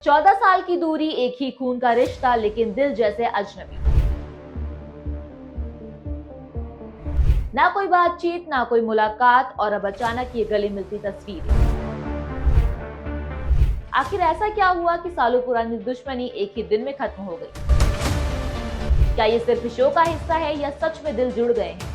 14 साल की दूरी, एक ही खून का रिश्ता, लेकिन दिल जैसे अजनबी। ना कोई बातचीत, ना कोई मुलाकात, और अब अचानक ये गले मिलती तस्वीरें। आखिर ऐसा क्या हुआ कि सालों पुरानी दुश्मनी एक ही दिन में खत्म हो गई? क्या ये सिर्फ शो का हिस्सा है या सच में दिल जुड़ गए हैं?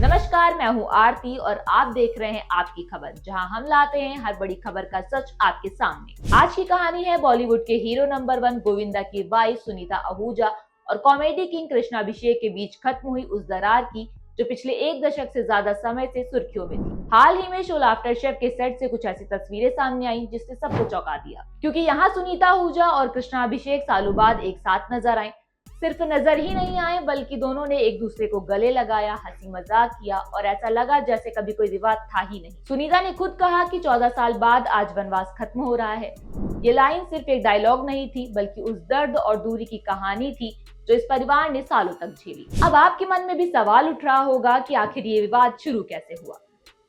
नमस्कार, मैं हूं आरती और आप देख रहे हैं आपकी खबर, जहां हम लाते हैं हर बड़ी खबर का सच आपके सामने। आज की कहानी है बॉलीवुड के हीरो नंबर 1 गोविंदा की वाइफ सुनीता आहूजा और कॉमेडी किंग कृष्णा अभिषेक के बीच खत्म हुई उस दरार की जो पिछले एक दशक से ज्यादा समय से सुर्खियों में थी। हाल ही में शो लाफ्टर शेफ के सेट से कुछ ऐसी तस्वीरें सामने आई जिसने सबको चौंका दिया, क्योंकि यहाँ सुनीता आहूजा और कृष्णा अभिषेक सालों बाद एक साथ नजर आए। सिर्फ नजर ही नहीं आए, बल्कि दोनों ने एक दूसरे को गले लगाया, हंसी मजाक किया और ऐसा लगा जैसे कभी कोई विवाद था ही नहीं। सुनीता ने खुद कहा कि 14 साल बाद आज वनवास खत्म हो रहा है। ये लाइन सिर्फ एक डायलॉग नहीं थी, बल्कि उस दर्द और दूरी की कहानी थी जो इस परिवार ने सालों तक झेली। अब आपके मन में भी सवाल उठ रहा होगा कि आखिर ये विवाद शुरू कैसे हुआ।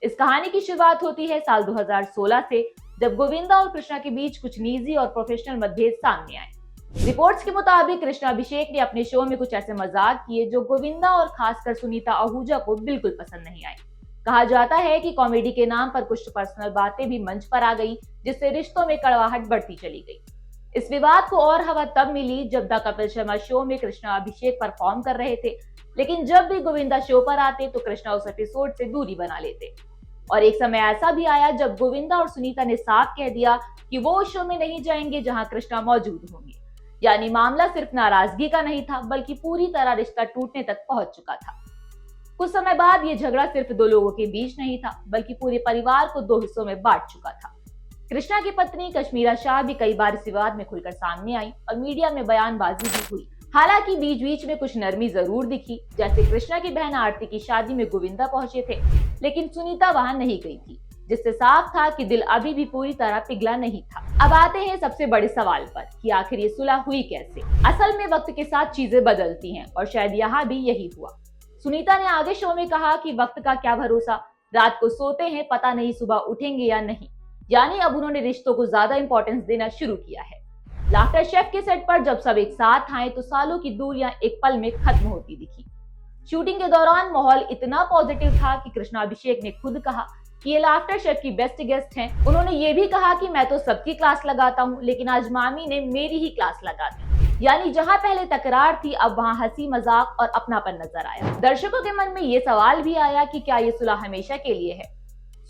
इस कहानी की शुरुआत होती है साल 2016 से, जब गोविंदा और कृष्णा के बीच कुछ निजी और प्रोफेशनल मतभेद सामने आए। रिपोर्ट्स के मुताबिक कृष्णा अभिषेक ने अपने शो में कुछ ऐसे मजाक किए जो गोविंदा और खासकर सुनीता आहूजा को बिल्कुल पसंद नहीं आए। कहा जाता है कि कॉमेडी के नाम पर कुछ पर्सनल बातें भी मंच पर आ गई, जिससे रिश्तों में कड़वाहट बढ़ती चली गई। इस विवाद को और हवा तब मिली जब द कपिल शर्मा शो में कृष्णा अभिषेक परफॉर्म कर रहे थे, लेकिन जब भी गोविंदा शो पर आते तो कृष्णा उस एपिसोड से दूरी बना लेते। और एक समय ऐसा भी आया जब गोविंदा और सुनीता ने साफ कह दिया कि वो उस शो में नहीं जाएंगे जहां कृष्णा मौजूद होंगे। यानी मामला सिर्फ नाराजगी का नहीं था, बल्कि पूरी तरह रिश्ता टूटने तक पहुंच चुका था। कुछ समय बाद ये झगड़ा सिर्फ दो लोगों के बीच नहीं था, बल्कि पूरे परिवार को दो हिस्सों में बांट चुका था। कृष्णा की पत्नी कश्मीरा शाह भी कई बार इस विवाद में खुलकर सामने आई और मीडिया में बयानबाजी भी हुई। हालांकि बीच बीच में कुछ नरमी जरूर दिखी, जैसे कृष्णा की बहन आरती की शादी में गोविंदा पहुंचे थे, लेकिन सुनीता वहां नहीं गई थी, जिससे साफ था कि दिल अभी भी पूरी तरह पिघला नहीं था। अब आते हैं सबसे बड़े सवाल पर कि आखिर ये सुलह हुई कैसे। असल में वक्त के साथ चीजें बदलती हैं और शायद यहाँ भी यही हुआ। सुनीता ने आगे शो में कहा कि वक्त का क्या भरोसा, रात को सोते हैं, पता नहीं सुबह उठेंगे या नहीं। यानी अब उन्होंने रिश्तों को ज्यादा इंपॉर्टेंस देना शुरू किया है। लाफ्टर शेफ के सेट पर जब सब एक साथ आए तो सालों की दूरियां एक पल में खत्म होती दिखी। शूटिंग के दौरान माहौल इतना पॉजिटिव था कि कृष्णा अभिषेक ने खुद कहा कि ये लाफ्टर शेफ की बेस्ट गेस्ट हैं। उन्होंने ये भी कहा कि मैं तो सबकी क्लास लगाता हूँ, लेकिन आज मामी ने मेरी ही क्लास लगा दी। यानी जहाँ पहले तकरार थी, अब वहाँ हंसी मजाक और अपनापन नजर आया। दर्शकों के मन में ये सवाल भी आया कि क्या ये सुलह हमेशा के लिए है।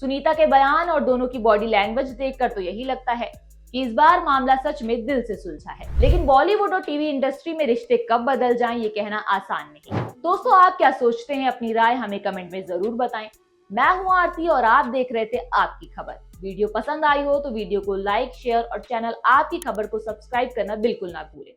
सुनीता के बयान और दोनों की बॉडी लैंग्वेज देखकर तो यही लगता है कि इस बार मामला सच में दिल से सुलझा है। लेकिन बॉलीवुड और टीवी इंडस्ट्री में रिश्ते कब बदल जाएं ये कहना आसान नहीं। दोस्तों, आप क्या सोचते हैं? अपनी राय हमें कमेंट में जरूर बताएं। मैं हूं आरती और आप देख रहे थे आपकी खबर। वीडियो पसंद आई हो तो वीडियो को लाइक, शेयर और चैनल आपकी खबर को सब्सक्राइब करना बिल्कुल ना भूलें।